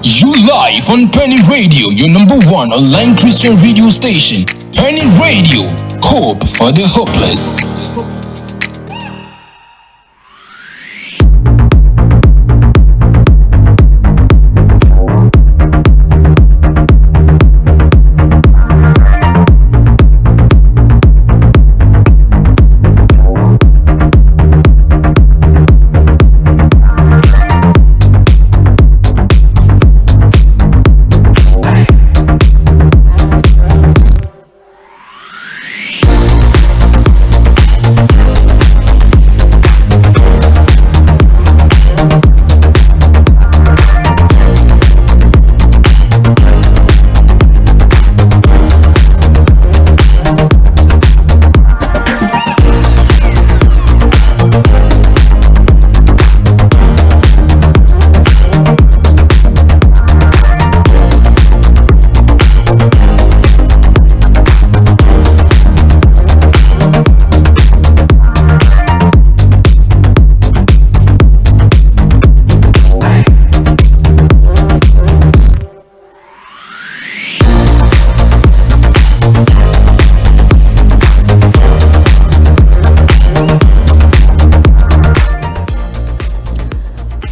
You live on Peny Radio, your number one online Christian radio station. Peny Radio, hope for the hopeless.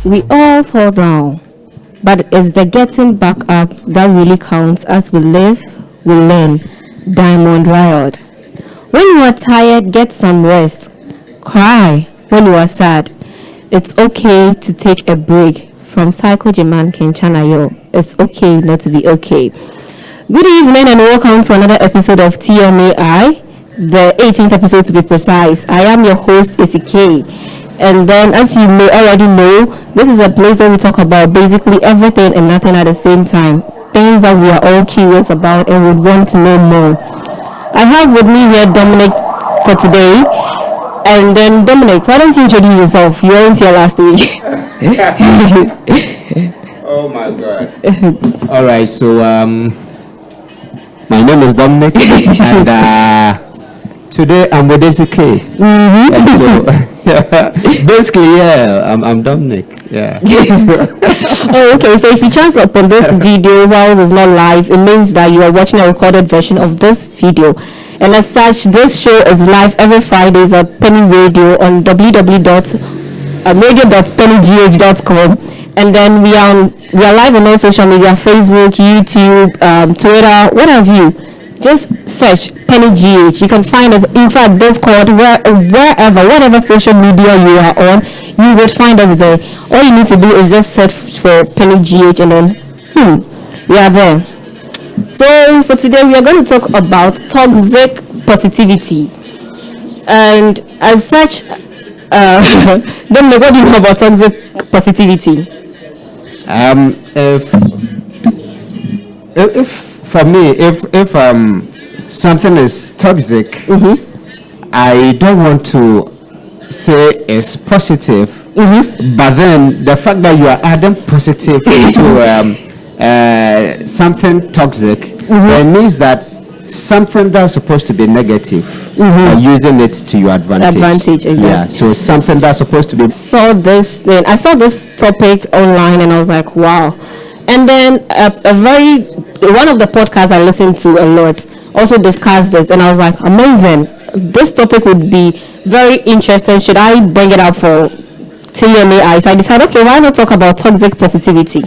We all fall down, but it's the getting back up that really counts. As we live, we learn. Diamond Wild. When you are tired, get some rest. Cry when you are sad. It's okay to take a break. From Psycho Jiman Kenchanayo. It's okay not to be okay. Good evening and welcome to another episode of TMAI, the 18th episode to be precise. I am your host, ACK. And then, as you may already know, this is a place where we talk about basically everything and nothing at the same time. Things that we are all curious about and would want to know more. I have with me here Dominic for today. And then, Dominic, why don't you introduce yourself? You weren't here last week. Oh my God. Alright, so my name is Dominic and today I'm with ACK. Basically, I'm Dominic. Yeah. Oh, okay. So if you chance upon this video while it's not live, it means that you are watching a recorded version of this video. And as such, this show is live every Fridays at Peny Radio on www.radio.penygh.com. And then we are live on all social media: Facebook, YouTube, Twitter, what have you. Just search PenyGH. You can find us, in fact, Discord, wherever, whatever social media you are on, you would find us there. All you need to do is just search for PenyGH and then, we are there. So for today, we are going to talk about toxic positivity. And as such, Dominic, what do you know about toxic positivity? If for me, if something is toxic, I don't want to say it's positive, but then the fact that you are adding positive into something toxic, it means that something that's supposed to be negative, you're using it to your advantage. Exactly. Yeah, so something that's supposed to be. I saw this topic online and I was like, wow. And then one of the podcasts I listened to a lot also discussed this, and I was like, amazing. This topic would be very interesting. Should I bring it up for TMAI? So I decided, okay, why not talk about toxic positivity?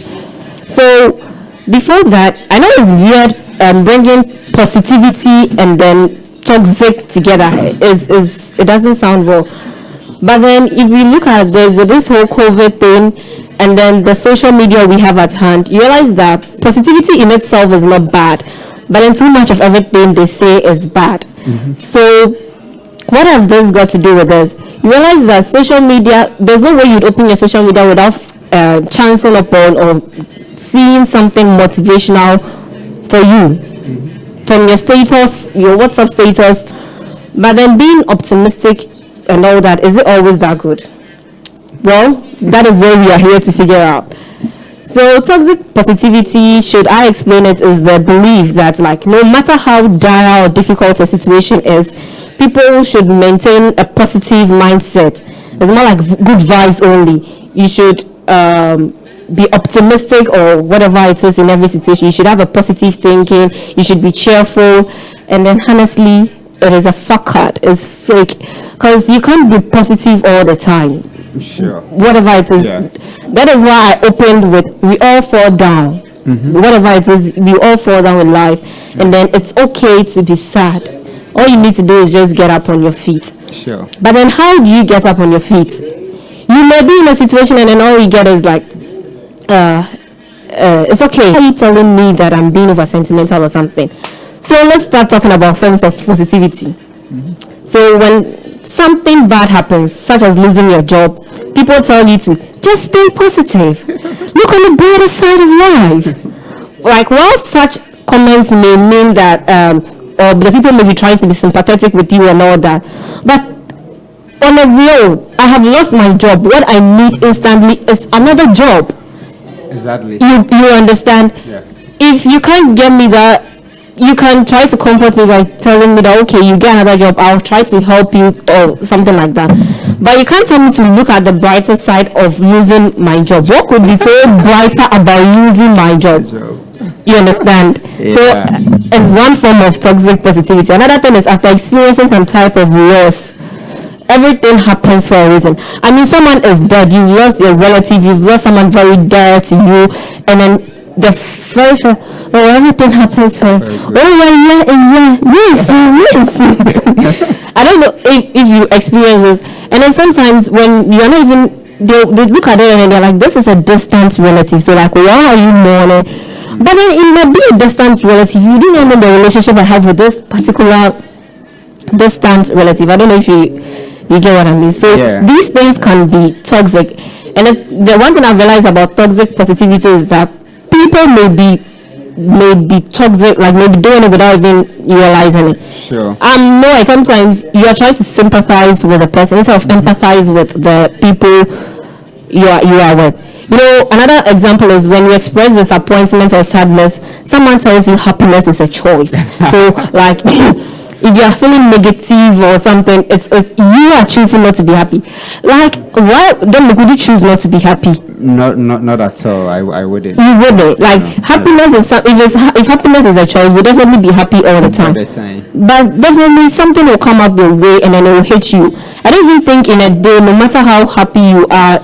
So before that, I know it's weird bringing positivity and then toxic together. It doesn't sound well. But then if we look at with this whole COVID thing, and then the social media we have at hand, you realize that positivity in itself is not bad, but then too much of everything they say is bad. So what has this got to do with this? You realize that social media, there's no way you'd open your social media without chancing upon or seeing something motivational for you from your status, your WhatsApp status. But then being optimistic and all that, is it always that good? Well, that is where we are here to figure out. So toxic positivity, should I explain it, is the belief that like no matter how dire or difficult a situation is, people should maintain a positive mindset. It's not like good vibes only. You should be optimistic or whatever it is in every situation. You should have a positive thinking. You should be cheerful. And then honestly, it is a facade. It's fake. Because you can't be positive all the time. Sure. Whatever it is. Yeah. That is why I opened with, we all fall down. Whatever it is, we all fall down in life. And then it's okay to be sad. All you need to do is just get up on your feet. Sure. But then how do you get up on your feet? You may be in a situation and then all you get is like, it's okay. Are you telling me that I'm being over sentimental or something? So let's start talking about forms of positivity. So when something bad happens, such as losing your job, people tell you to just stay positive. Look on the brighter side of life. Like, while such comments may mean that, or the people may be trying to be sympathetic with you and all that, but on a real, I have lost my job. What I need instantly is another job. Exactly. You understand? Yeah. If you can't get me that, you can try to comfort me by telling me that, okay, you get another job, I'll try to help you or something like that. But you can't tell me to look at the brighter side of losing my job. What could be so brighter about losing my job? You understand? Yeah. So it's one form of toxic positivity. Another thing is after experiencing some type of loss, everything happens for a reason. I mean, someone is dead, you've lost your relative, you've lost someone very dear to you, and then the first, everything happens for, yes. I don't know if you experience this. And then sometimes when you're not even, they look at it and they're like, this is a distant relative. So like, why are you mourning? But then it might be a distant relative. You don't know the relationship I have with this particular distant relative. I don't know if you get what I mean. So these things can be toxic. And the one thing I've realized about toxic positivity is that people may be toxic, like maybe doing it without even realizing it. Sure. No, sometimes you are trying to sympathize with the person instead of empathize with the people you are with. You know, another example is when you express disappointment or sadness, someone tells you happiness is a choice. So, like, if you are feeling negative or something, it's you are choosing not to be happy. Like, why then would you choose not to be happy? Not at all. I wouldn't. You wouldn't. Like, happiness is if happiness is a choice, we'll definitely be happy all the time. But definitely something will come up your way and then it will hit you. I don't even think in a day, no matter how happy you are,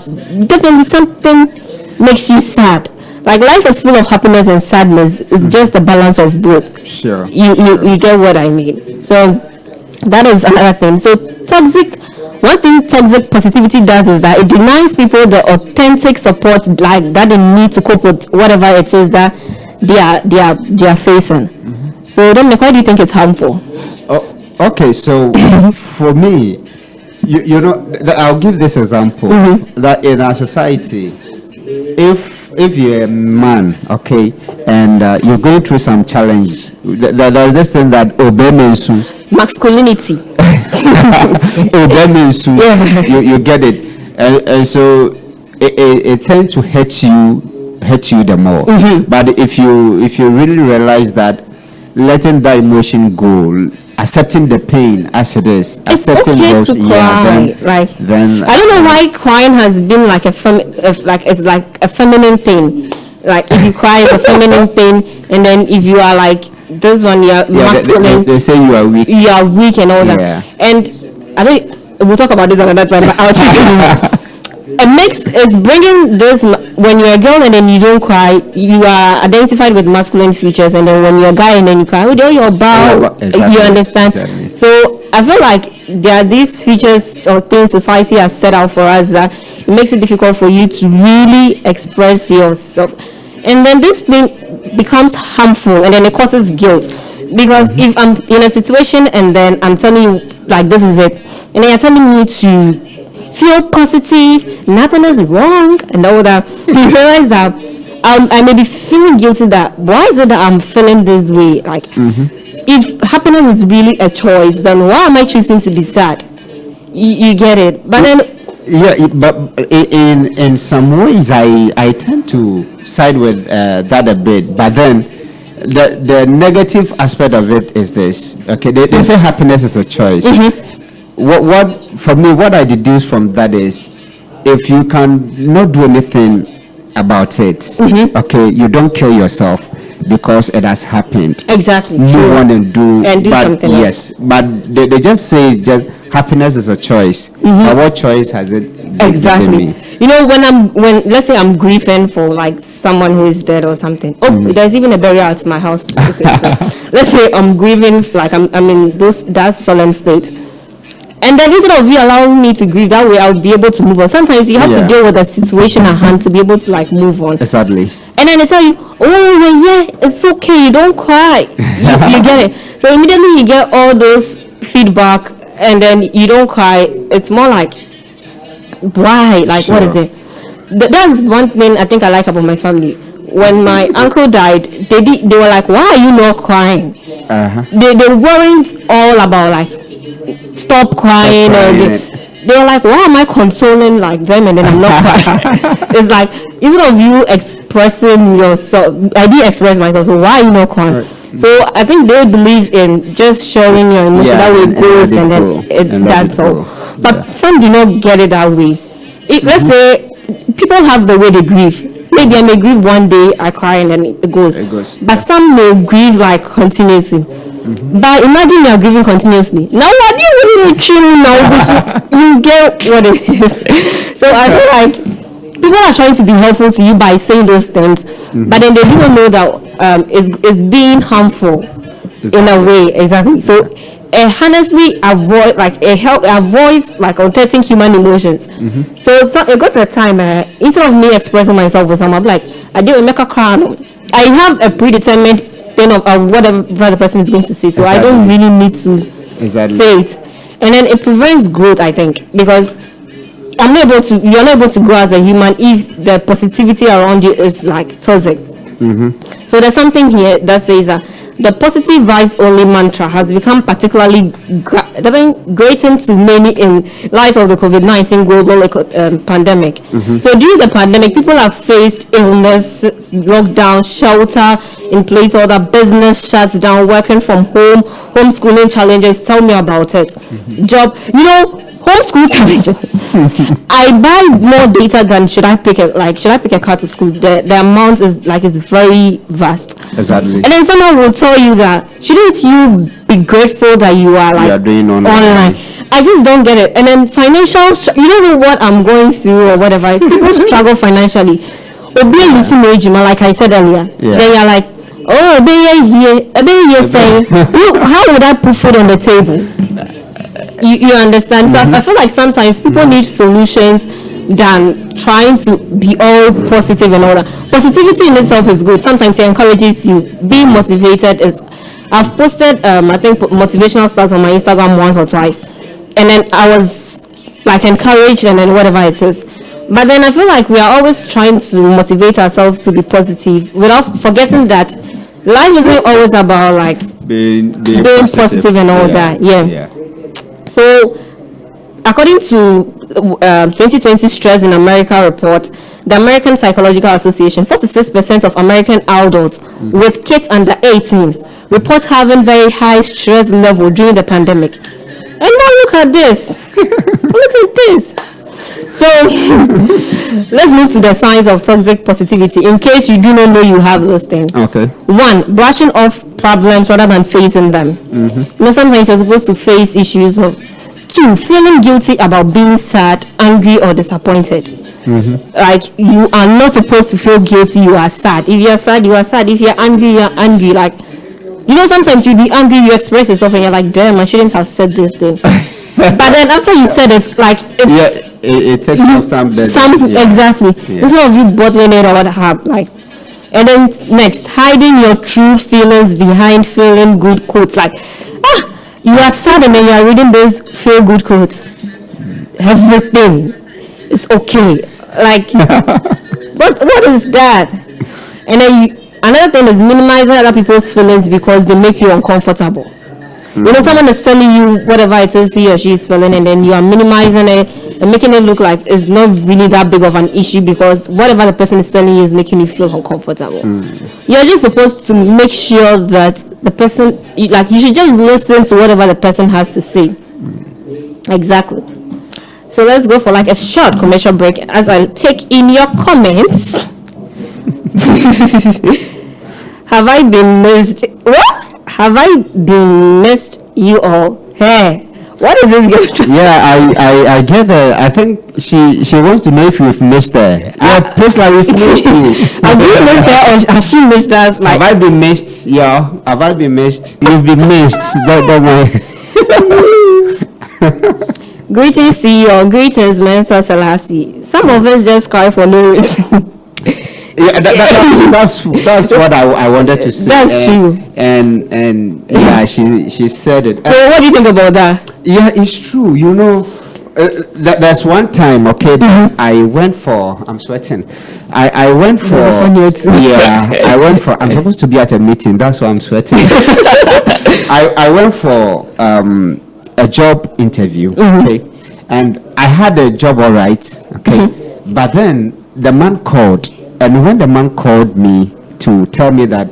definitely something makes you sad. Like, life is full of happiness and sadness. It's just a balance of both. Sure. You get what I mean. So that is another thing. So one thing toxic positivity does is that it denies people the authentic support like that they need to cope with whatever it is that they are facing. So Dominic, why do you think it's harmful? Oh, okay. So for me, you know, I'll give this example that in our society, if you're a man, okay, and you're going through some challenge, there's this thing that obedience, masculinity. obedience, you get it, and so it tends to hurt you the more. But if you really realize that letting that emotion go, accepting the pain as it is, it's accepting okay those, to cry. Then I don't know why crying has been like it's like a feminine thing. Like, if you cry, it's a feminine thing, and then if you are like this one, you're masculine. They say you are weak. You are weak and all that. And I think we'll talk about this another time. But I'll check it's bringing this when you're a girl and then you don't cry, you are identified with masculine features, and then when you're a guy and then you cry, you're bow. Exactly. You understand? Exactly. So I feel like there are these features or things society has set out for us that it makes it difficult for you to really express yourself, and then this thing becomes harmful, and then it causes guilt, because if I'm in a situation and then I'm telling you like this is it, and then you're telling me to feel positive, nothing is wrong, and all that, you realize that I may be feeling guilty that why is it that I'm feeling this way? Like, if happiness is really a choice, then why am I choosing to be sad? You get it? But then but in some ways I tend to side with that a bit, but then the negative aspect of it is this. Okay, they say happiness is a choice. What for me, what I deduce from that is, if you can not do anything about it. Okay, you don't kill yourself because it has happened. Exactly. Move on and do but something yes else. but they just say just happiness is a choice. But what choice has it given me? You know, when let's say I'm grieving for like someone who is dead or something. There's even a burial at my house. Okay, so let's say I'm grieving, like I'm in that solemn state. And then instead of you allowing me to grieve, that way I'll be able to move on. Sometimes you have to deal with the situation at hand to be able to like move on. Exactly. And then they tell you, oh well, yeah, it's okay, you don't cry. You get it. So immediately you get all those feedback, and then you don't cry. It's more like, why? Like, what is it? That's one thing I think I like about my family. When my uncle died, they were like, why are you not crying? They weren't all about like, stop crying, they were like, why am I consoling like them and then I'm not crying? It's like, instead of you expressing yourself, I did express myself, so why are you not crying? Right. So I think they believe in just showing your emotion, that way it goes and then that's all. But some do not get it that way. Let's say people have the way they grieve. Maybe I may grieve one day, I cry and then it goes. But some may grieve like continuously. But imagine you're grieving continuously. Now what do you really chill now? You get what it is. So I feel like people are trying to be helpful to you by saying those things, but then they don't know that it's being harmful in a way. Exactly. So honestly avoids like untetting human emotions. So it got to a time instead of me expressing myself with someone, I'm like, I didn't make a cry. I have a predetermined thing of whatever the person is going to say, so I don't really need to say it, and then it prevents growth, I think, because you're not able to grow as a human if the positivity around you is like toxic. So there's something here that says the positive vibes only mantra has become particularly grating to many in light of the COVID-19 global pandemic. So during the pandemic, people have faced illness, lockdown, shelter in place, or the business shuts down, working from home, homeschooling challenges. Tell me about it. Job, homeschool challenges. I buy more data than should I pick a car to school. The amount is like, it's very vast. Exactly. And then someone will tell you that shouldn't you be grateful that you are like doing online? I just don't get it. And then financial, you don't know what I'm going through or whatever. People struggle financially. Like I said earlier, then you're like, oh, here saying, how would I put food on the table? You understand? So I feel like sometimes people need solutions than trying to be all positive and all that. Positivity in itself is good. Sometimes it encourages you. Being motivated is. I've posted I think motivational stuff on my Instagram once or twice, and then I was like encouraged and then whatever it is. But then I feel like we are always trying to motivate ourselves to be positive without forgetting that life isn't always about like being positive and all that. Yeah. So, according to 2020 Stress in America report, the American Psychological Association, 46% of American adults with kids under 18 report having very high stress level during the pandemic. And now look at this. Look at this. So, let's move to the signs of toxic positivity in case you do not know you have those things. Okay. 1, brushing off problems rather than facing them. Sometimes you're supposed to face issues. 2, feeling guilty about being sad, angry, or disappointed. Like, you are not supposed to feel guilty, you are sad. If you're sad, you are sad. If you're angry, you're angry. Like, sometimes you be angry, you express yourself and you're like, damn, I shouldn't have said this thing. But then after you said it, like, it takes off some exactly. Instead of you bottling it or what have, like. And then next, hiding your true feelings behind feeling good quotes. Like, you are sad and then you are reading those feel good quotes. Everything is okay. Like, what is that? And then another thing is minimizing other people's feelings because they make you uncomfortable. Someone is telling you whatever it is he or she is feeling, and then you are minimizing it and making it look like it's not really that big of an issue because whatever the person is telling you is making you feel uncomfortable. You're just supposed to make sure that the person, like, you should just listen to whatever the person has to say. Exactly. So let's go for like a short commercial break as I take in your comments. Have I been missed? What? Have I been missed you all? Hey, what is this girl? Yeah, I get her. I think she wants to know if you've missed her. Yeah, please, like we've missed you. Have you missed her or has she missed us? Like, have I been missed? Yeah, have I been missed? You've been missed. Don't worry. greetings CEO, greetings Mentor Selassie. Some of us just cry for no reason. Yeah, that's what I wanted to say. That's true. And yeah, she said it. So what do you think about that? Yeah, it's true. You know, there's one time, okay, that I went for. I'm sweating. I went for. Yeah, I went for. I'm supposed to be at a meeting. That's why I'm sweating. I went for a job interview. Okay, and I had a job all right. Okay, but then the man called. And when the man called me to tell me that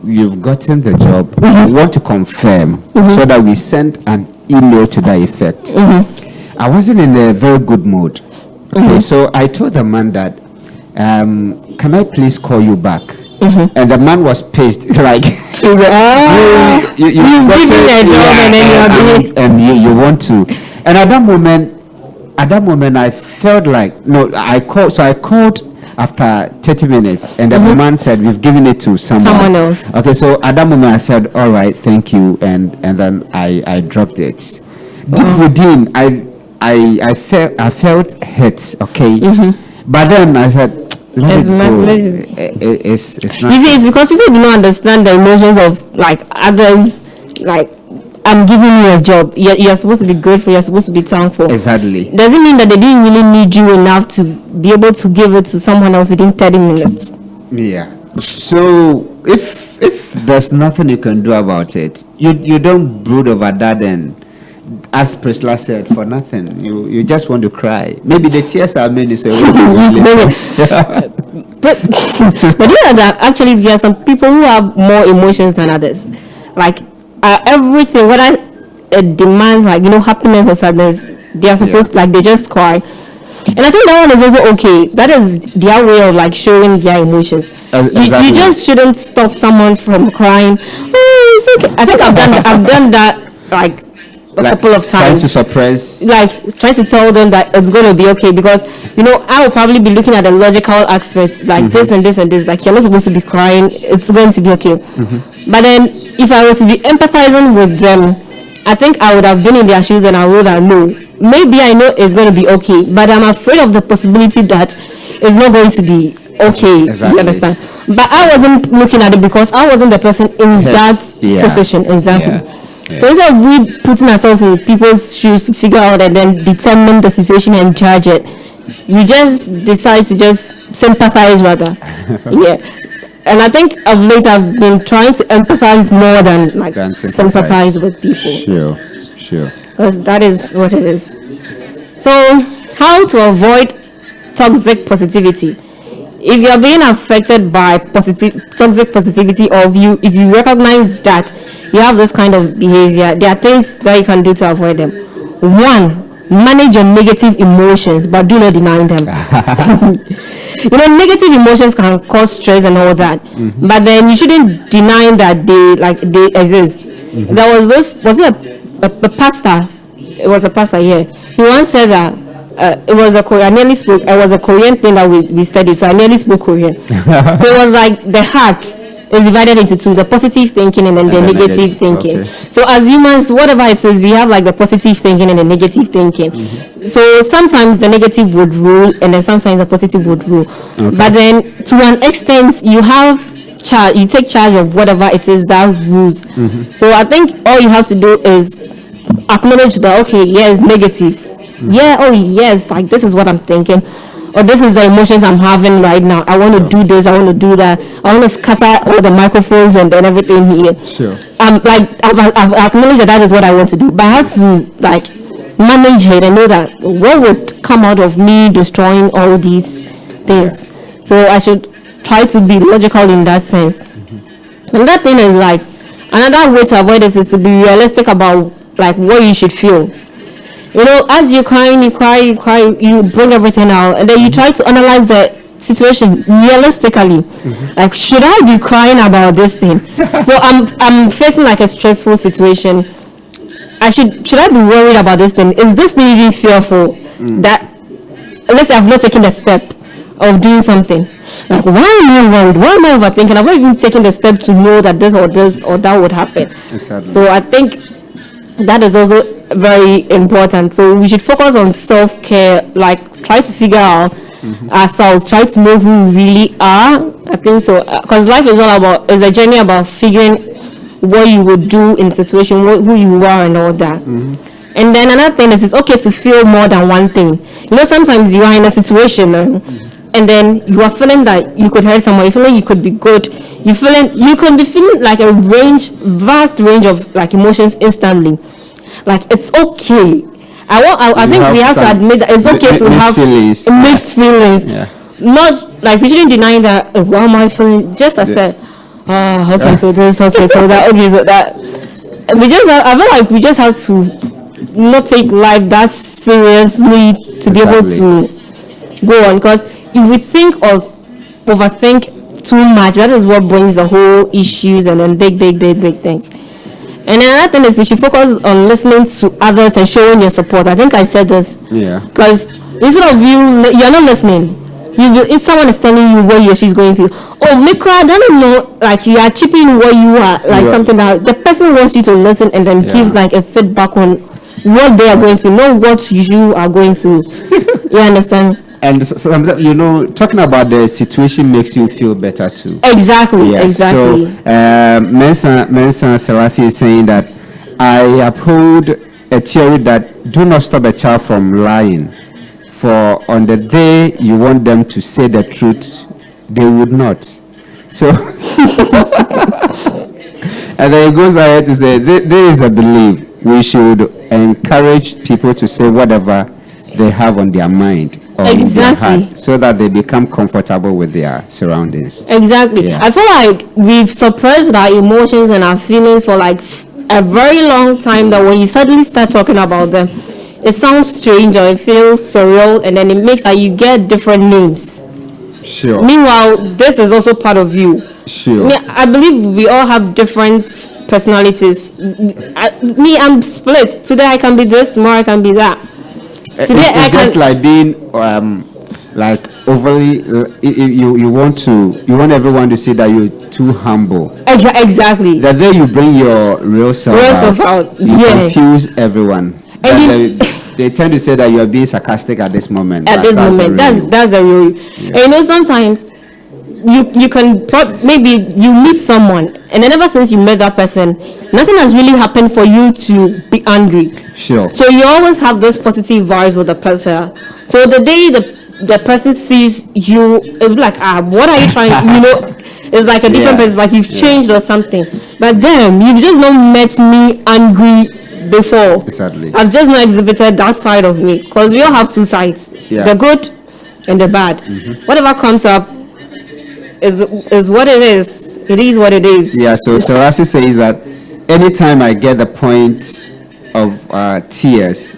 you've gotten the job, we want to confirm, so that we sent an email to that effect. I wasn't in a very good mood. Okay, so I told the man that, can I please call you back? And the man was pissed, like, you want to. And at that moment, I felt like, no, I called after 30 minutes, and the man said, we've given it to someone else. Okay, so at that moment I said, all right, thank you, and then I dropped it. Deep within, I felt hurt, okay, but then I said, it's not. You see, it's because people do not understand the emotions of like others. Like, I'm giving you a job. You're supposed to be grateful. You're supposed to be thankful. Exactly. Doesn't mean that they didn't really need you enough to be able to give it to someone else within 30 minutes. Yeah. So if there's nothing you can do about it, you don't brood over that, and as Priscilla said, for nothing. You just want to cry. Maybe the tears are many, so but you know that actually there are some people who have more emotions than others. Like everything, whether it demands like happiness or sadness, they are supposed like they just cry. And I think that one is also okay. That is their way of like showing their emotions. Exactly. You just shouldn't stop someone from crying. Oh, it's okay. I think I've done that like a couple of times. Trying to suppress. Like trying to tell them that it's going to be okay, because I will probably be looking at the logical aspects like this and this and this. Like, you're not supposed to be crying. It's going to be okay. But then if I were to be empathizing with them, I think I would have been in their shoes and I would have known. Maybe I know it's going to be okay, but I'm afraid of the possibility that it's not going to be okay. Exactly. You understand? But I wasn't looking at it because I wasn't the person in that position. Exactly. Yeah. So instead of we putting ourselves in people's shoes to figure out and then determine the situation and judge it, you just decide to just sympathize rather. Yeah. And I think of late I've been trying to empathize more than sympathize with people. Sure. Because that is what it is. So, how to avoid toxic positivity? If you're being affected by toxic positivity, or if you recognize that you have this kind of behavior, there are things that you can do to avoid them. 1, manage your negative emotions, but do not deny them. Negative emotions can cause stress and all that, but then you shouldn't deny that they exist. There was it a pastor? It was a pastor, yeah. He once said that it was a Korean thing that we studied, so I nearly spoke Korean. So it was like the heart is divided into two: the positive thinking and then the negative thinking. Okay. So as humans, whatever it is, we have like the positive thinking and the negative thinking. So sometimes the negative would rule, and then sometimes the positive would rule. Okay. But then to an extent, you take charge of whatever it is that rules. So I think all you have to do is acknowledge that, okay, yes, negative. Yeah, oh yes, like this is what I'm thinking, or this is the emotions I'm having right now. I want to do this, I want to do that, I want to scatter all the microphones and then everything here. Sure. I've acknowledged that is what I want to do, but I have to like manage it and know that what would come out of me destroying all these things. So I should try to be logical in that sense. And that thing is like another way to avoid this is to be realistic about like what you should feel. As you cry, you bring everything out, and then you try to analyze the situation realistically. Like, should I be crying about this thing? So I'm facing like a stressful situation. Should I be worried about this thing? Is this thing even fearful that unless I've not taken the step of doing something? Like, why am I worried? Why am I overthinking? I've not even taken the step to know that this or that would happen. Exactly. So I think that is also very important. So we should focus on self-care, like try to figure out ourselves, try to know who we really are. I think so, because life is a journey about figuring what you would do in the situation, who you are and all that. And then another thing is, it's okay to feel more than one thing. You know, sometimes you are in a situation and then you are feeling that you could hurt someone, you feeling you could be good, you could be feeling like a vast range of like emotions instantly. Like, it's okay. I think we have to admit that it's okay to have mixed feelings. Yeah. Not like we shouldn't deny that. Why am I feeling? Just as I said, okay, so this, okay, so that, okay, so that. I feel like we just have to not take life that seriously to be able to go on. Because if we think or overthink too much, that is what brings the whole issues and then big things. And another thing is you should focus on listening to others and showing your support. I think I said this. Yeah. Because instead of you're not listening. If someone is telling you what he or she's going through, Mikra, I don't know, like you are chipping what you are, like something that the person wants you to listen and then give like a feedback on what they are going through, not what you are going through. You understand? And sometimes, you know, talking about the situation makes you feel better too. Exactly. So, Mensa Selassie is saying that I uphold a theory that do not stop a child from lying. For on the day you want them to say the truth, they would not. So, and then he goes ahead to say, there is a belief we should encourage people to say whatever they have on their mind or in their heart, so that they become comfortable with their surroundings. Exactly. Yeah. I feel like we've suppressed our emotions and our feelings for like a very long time, that when you suddenly start talking about them, it sounds strange or it feels surreal, and then it makes that you get different names. Sure. Meanwhile, this is also part of you. Sure. I believe we all have different personalities. I'm split. Today I can be this, tomorrow I can be that. Today it's just like being like overly. You want everyone to say that you're too humble. Exactly. That day you bring your real self out. You confuse everyone. And they tend to say that you are being sarcastic at this moment. That's the real. Yeah. And you know, sometimes you can maybe you meet someone, and then ever since you met that person, nothing has really happened for you to be angry. Sure. So you always have this positive vibes with the person. So the day the person sees you, it'll be like, what are you trying? You know, it's like a different person, like you've changed or something. But then you've just not met me angry before. Exactly. I've just not exhibited that side of me, because we all have two sides, the good and the bad. Whatever comes up is what it is. It is what it is. Yeah. So Selassie says that anytime I get the point of tears,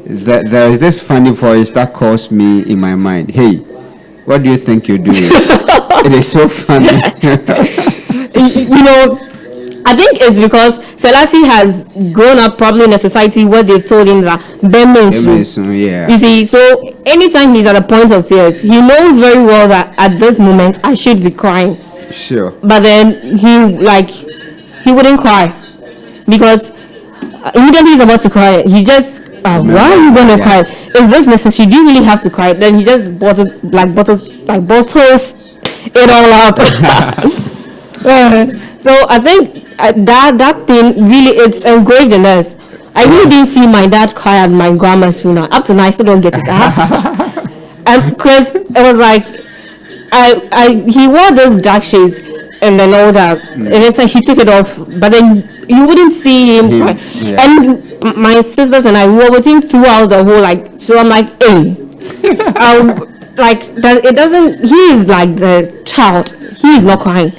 there is this funny voice that calls me in my mind, hey, what do you think you're doing? It is so funny. You know, I think it's because Selassie has grown up probably in a society where they've told him that yeah. You see, so anytime he's at a point of tears, he knows very well that at this moment I should be crying. Sure. But then he wouldn't cry, because immediately he's about to cry, he just why are you gonna cry? Is this necessary? Do you really have to cry? Then he just bottles it all up. So I think that thing really, it's engraved in us. I really didn't see my dad cry at my grandma's funeral. Up to now I still don't get it. And because it was like he wore those dark shades and then all that, and it's like he took it off, but then you wouldn't see him cry. And my sisters and I were with him throughout the whole, like, so I'm like, hey, like that, it doesn't, he is like the child, he is not crying,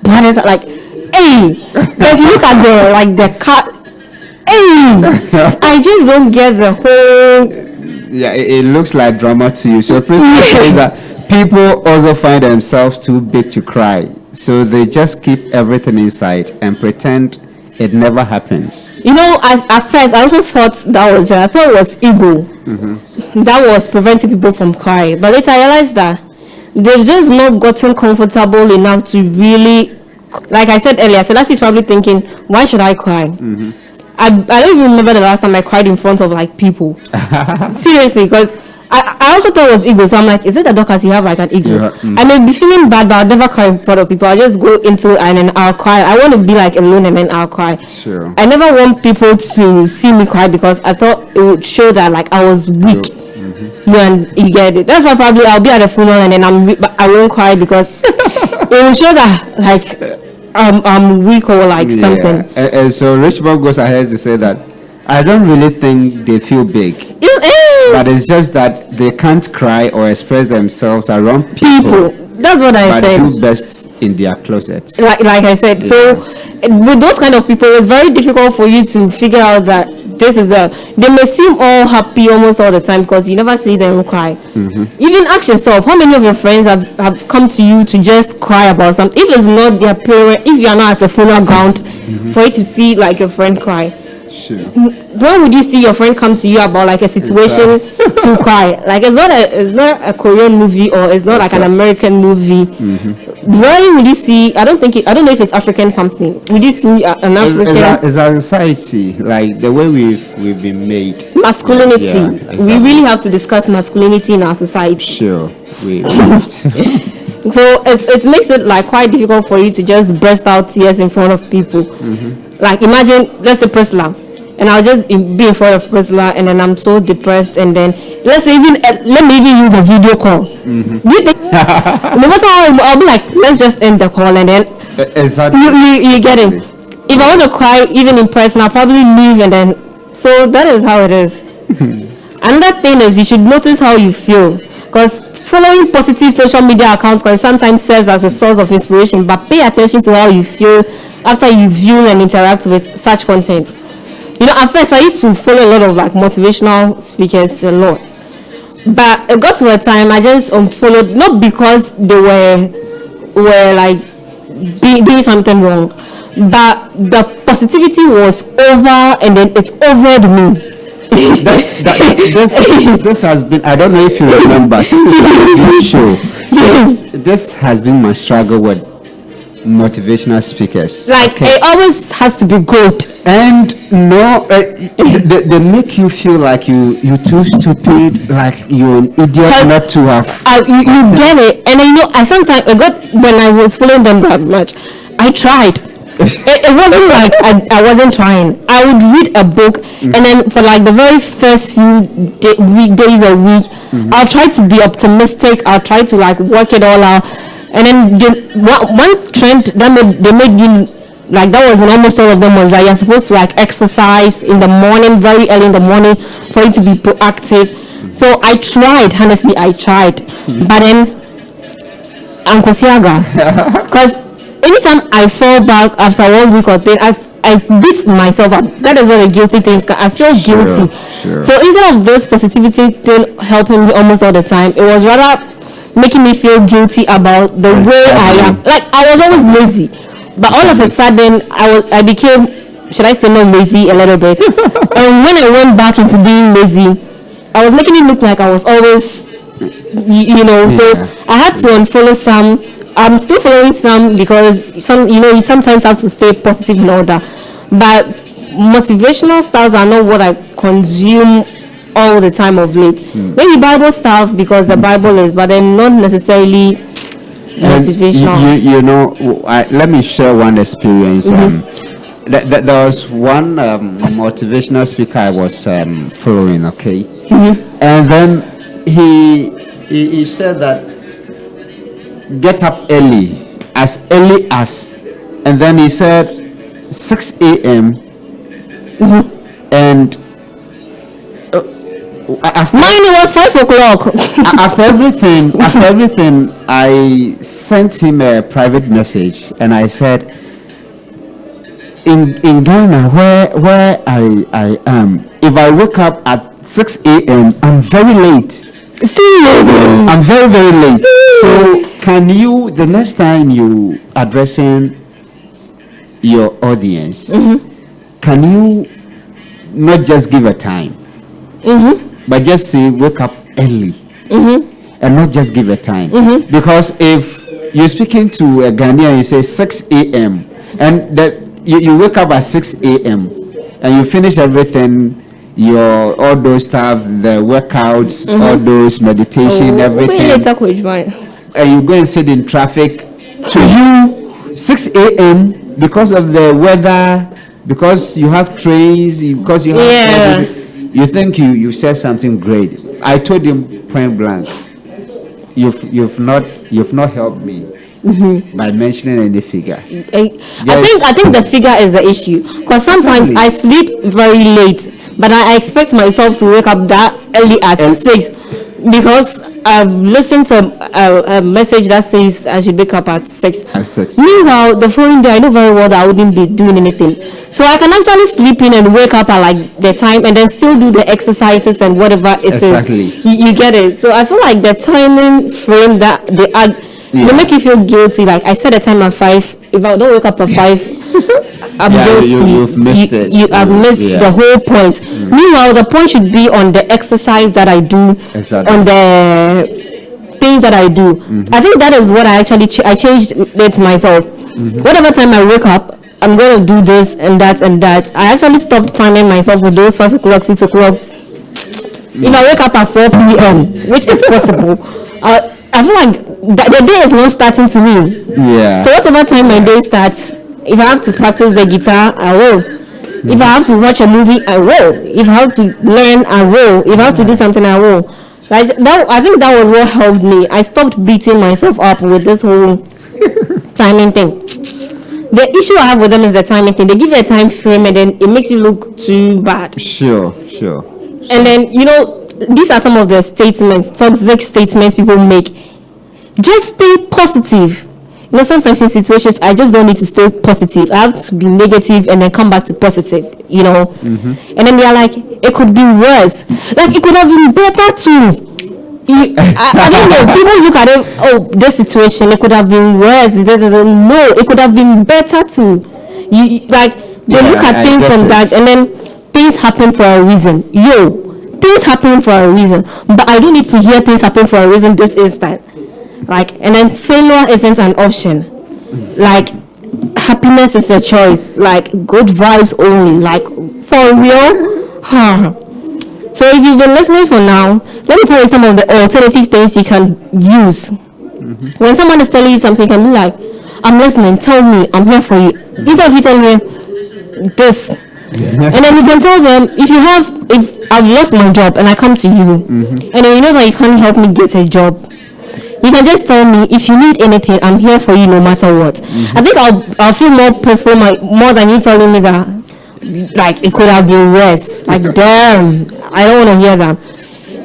but it's like, hey, if you look at the cat, hey, I just don't get the whole. Yeah, it looks like drama to you. So Prince says that People also find themselves too big to cry, so they just keep everything inside and pretend it never happens. You know, at first, I also thought that was, I thought it was ego that was preventing people from crying. But later I realized that they've just not gotten comfortable enough to really, like I said earlier, Selassie is probably thinking, why should I cry? I don't even remember the last time I cried in front of like people. Seriously, because I also thought it was ego. So I'm like, is it a Dorcas you have like an ego? Yeah, I may be feeling bad, but I'll never cry in front of people. I'll just go into it and then I'll cry. I want to be like alone and then I'll cry. Sure. I never want people to see me cry because I thought it would show that like I was weak. You get it. That's why probably I'll be at a funeral and then I won't cry because it will show that like I'm weak or like something. And so Richmond goes ahead to say that I don't really think they feel big, but it's just that they can't cry or express themselves around people. That's what I but said. do best in their closets. Like I said. Yeah. So with those kind of people, it's very difficult for you to figure out that this is they may seem all happy almost all the time because you never see them cry. Even ask yourself, how many of your friends have come to you to just cry about something? If it's not their parent, if you are not at a funeral ground for you to see like your friend cry, Sure. when would you see your friend come to you about like a situation to cry? Like it's not a Korean movie or it's not like an American movie. When would you see? I don't know if it's African something. Would you see an African? It's our society, like the way we've been made. Masculinity. Yeah, exactly. We really have to discuss masculinity in our society. Sure. We have to. So it makes it like quite difficult for you to just burst out tears in front of people. Like imagine, let's say Priscilla, and I'll just be in front of Priscilla, and then I'm so depressed, and then let me even use a video call. Do you think, no matter how I'll be like, let's just end the call, and then Exactly. you get it. If I want to cry even in person, I'll probably leave, and then so that is how it is. Another thing is you should notice how you feel, because following positive social media accounts can sometimes serve as a source of inspiration, but pay attention to how you feel after you view and interact with such content. You know, at first I used to follow a lot of like motivational speakers a lot, but it got to a time I just unfollowed, not because they were like doing something wrong, but the positivity was over and then it overed me. This has been, I don't know if you remember, this has been my struggle with motivational speakers. Like it always has to be good. And no, they make you feel like you too stupid, like you're an idiot not to have. You get it, and I sometimes when I was following them that much, I tried. It wasn't like I wasn't trying. I would read a book, and then for like the very first few days a week, I'll try to be optimistic. I'll try to like work it all out, and then one trend that they made you like, that was in almost all of them, was that you're supposed to like exercise in the morning, very early in the morning, for you to be proactive. So I tried, honestly, but then Uncle Siaga, because anytime I fall back after 1 week or thing, I beat myself up. That is where the guilty things come. I feel guilty. Sure. So instead of this positivity thing helping me almost all the time, it was rather making me feel guilty about the way I am. Like I was always lazy, but all of a sudden I became, should I say, not lazy a little bit. And when I went back into being lazy, I was making it look like I was always, So I had to unfollow some. I'm still following some because you sometimes have to stay positive in order. But motivational styles are not what I consume all the time of late. Maybe Bible stuff because the Bible is, but then not necessarily motivational. Let me share one experience. There was one motivational speaker I was following, okay? And then he said that get up early as, and then he said 6 a.m. And mine was 5 o'clock. after everything, I sent him a private message and I said, in Ghana where I am, if I wake up at 6 a.m. I'm very late. Seriously? I'm very, very late. So can you, the next time you addressing your audience, can you not just give a time, but just say wake up early, and not just give a time? Because if you're speaking to a Ghanaian, you say 6 a.m. and that you wake up at 6 a.m. and you finish everything, your all those stuff, the workouts, all those meditation, everything, and you go and sit in traffic. To you, 6 a.m. because of the weather, because you have trains, because you have you think you said something great. I told him point blank, you've not helped me by mentioning any figure. I think the figure is the issue, because sometimes I sleep very late, but I expect myself to wake up that early at 6 because I've listened to a message that says I should wake up at 6. Meanwhile, the following day I know very well that I wouldn't be doing anything, so I can actually sleep in and wake up at like the time and then still do the exercises and whatever it is. You get it? So I feel like the timing frame that they add, they make you feel guilty. Like I set a time at 5. If I don't wake up at 5, I'm guilty. You've missed it. You have missed the whole point. Meanwhile, the point should be on the exercise that I do, on the things that I do. I think that is what I actually I changed it myself. Whatever time I wake up, I'm going to do this and that and that. I actually stopped timing myself with those 5 o'clock, 6 o'clock. If I wake up at 4 p.m., which is possible, I feel like the day is not starting to me. So whatever time my day starts, if I have to practice the guitar, I will. If I have to watch a movie, I will. If I have to learn, I will. If I have to do something, I will. Like that, I think that was what helped me. I stopped beating myself up with this whole timing thing. The issue I have with them is the timing thing. They give you a time frame and then it makes you look too bad. Sure. And then, these are some of the statements, toxic statements people make. Just stay positive. Sometimes in situations, I just don't need to stay positive. I have to be negative and then come back to positive, And then they are like, it could be worse. Like, it could have been better too. I don't know. People look at it, this situation, it could have been worse. No, it could have been better too. They look at things from that, and then things happen for a reason. Things happen for a reason. But I don't need to hear things happen for a reason this instant. And then failure isn't an option. Happiness is a choice. Good vibes only. For real. So if you've been listening for now, let me tell you some of the alternative things you can use. When someone is telling you something, you can be like, I'm listening, tell me, I'm here for you. Instead of you telling me this. And then you can tell them, if I've lost my job and I come to you, and then you know that you can't help me get a job, you can just tell me, if you need anything, I'm here for you no matter what. I think I'll feel more peaceful more than you telling me that it could have been worse. Damn, I don't want to hear that.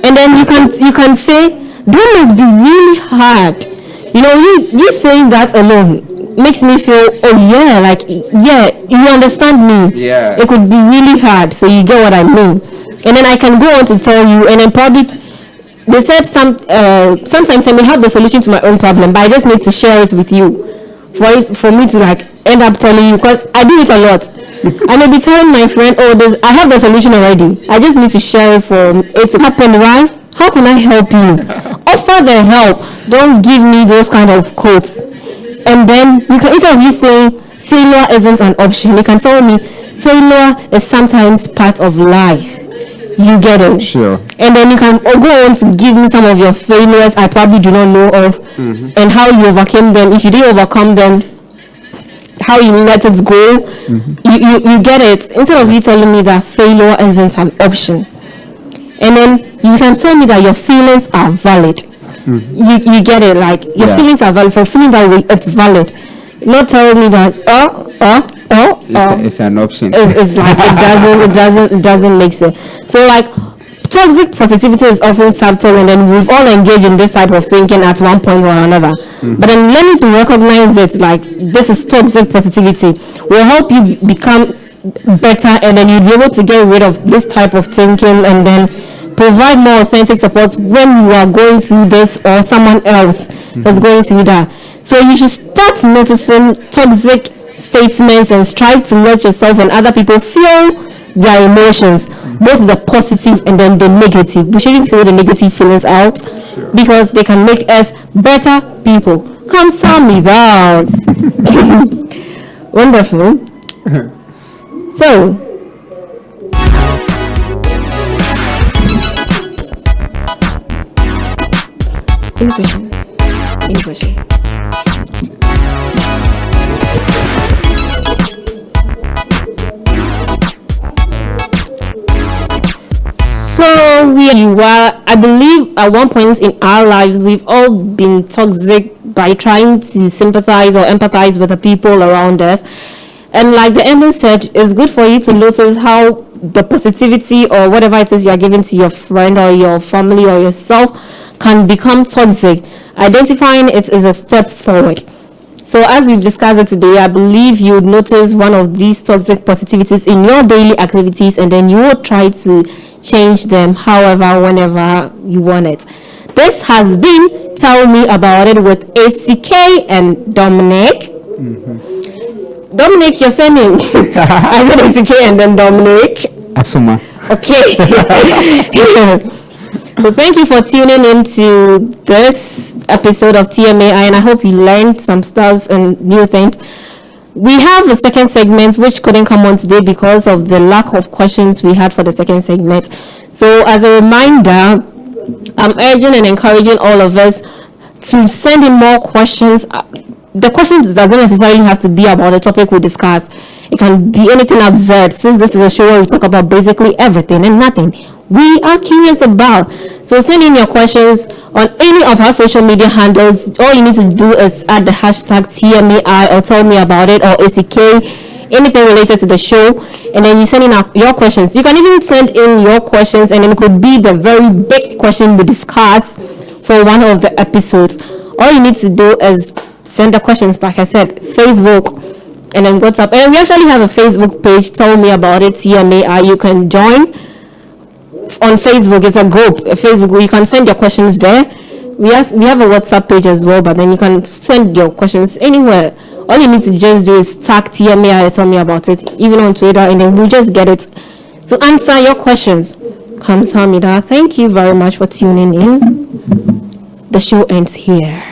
And then you can say, that must be really hard. You saying that alone makes me feel, you understand me. It could be really hard, so you get what I mean. And then I can go on to tell you, and then probably they said sometimes I may have the solution to my own problem, but I just need to share it with you for me to end up telling you, because I do it a lot. I may be telling my friend, I have the solution already. I just need to share it for it to happen, right? How can I help you? Offer the help. Don't give me those kind of quotes. And then you can, instead of you saying failure isn't an option, you can tell me failure is sometimes part of life. You get it? Sure. And then you can go on to give me some of your failures I probably do not know of, and how you overcame them. If you didn't overcome them, how you let it go. You get it? Instead of you telling me that failure isn't an option, and then you can tell me that your feelings are valid. You get it? Your feelings are valid. For feeling that way, it's valid. Not telling me that it's an option. It's it doesn't make sense. So toxic positivity is often subtle, and then we've all engaged in this type of thinking at one point or another. But then learning to recognize it, this is toxic positivity, will help you become better, and then you'll be able to get rid of this type of thinking, and then provide more authentic support when you are going through this or someone else is going through that. So you should start noticing toxic statements and strive to let yourself and other people feel their emotions, both the positive and then the negative. We shouldn't throw the negative feelings out because they can make us better people. Come sound me down. Wonderful. So, any question? So I believe at one point in our lives, we've all been toxic by trying to sympathize or empathize with the people around us. And like the ending said, it's good for you to notice how the positivity or whatever it is you're giving to your friend or your family or yourself can become toxic. Identifying it is a step forward. So as we've discussed it today, I believe you would notice one of these toxic positivities in your daily activities, and then you will try to change them however, whenever you want it. This has been Tell Me About It with ACK and Dominic. Dominic, you're sending. I said ACK and then Dominic. Asuma. Okay. Well, thank you for tuning in to this episode of TMAI, and I hope you learned some stuff and new things. We have a second segment which couldn't come on today because of the lack of questions we had for the second segment. So as a reminder, I'm urging and encouraging all of us to send in more questions. The questions doesn't necessarily have to be about the topic we discuss. It can be anything absurd, since this is a show where we talk about basically everything and nothing we are curious about. So send in your questions on any of our social media handles. All you need to do is add the hashtag TMAI or Tell Me About It or ACK, anything related to the show, and then you send in your questions. You can even send in your questions, and then it could be the very big question we discuss for one of the episodes. All you need to do is send the questions, like I said, Facebook, and then WhatsApp. And we actually have a Facebook page, Tell Me About It TMAI. You can join on Facebook. It's a group, a Facebook where you can send your questions there. We have a WhatsApp page as well, but then you can send your questions anywhere. All you need to just do is tag TMAI and Tell Me About It, even on Twitter, and then we'll just get it to answer your questions. Kamsahamnida. Thank you very much for tuning in. The show ends here.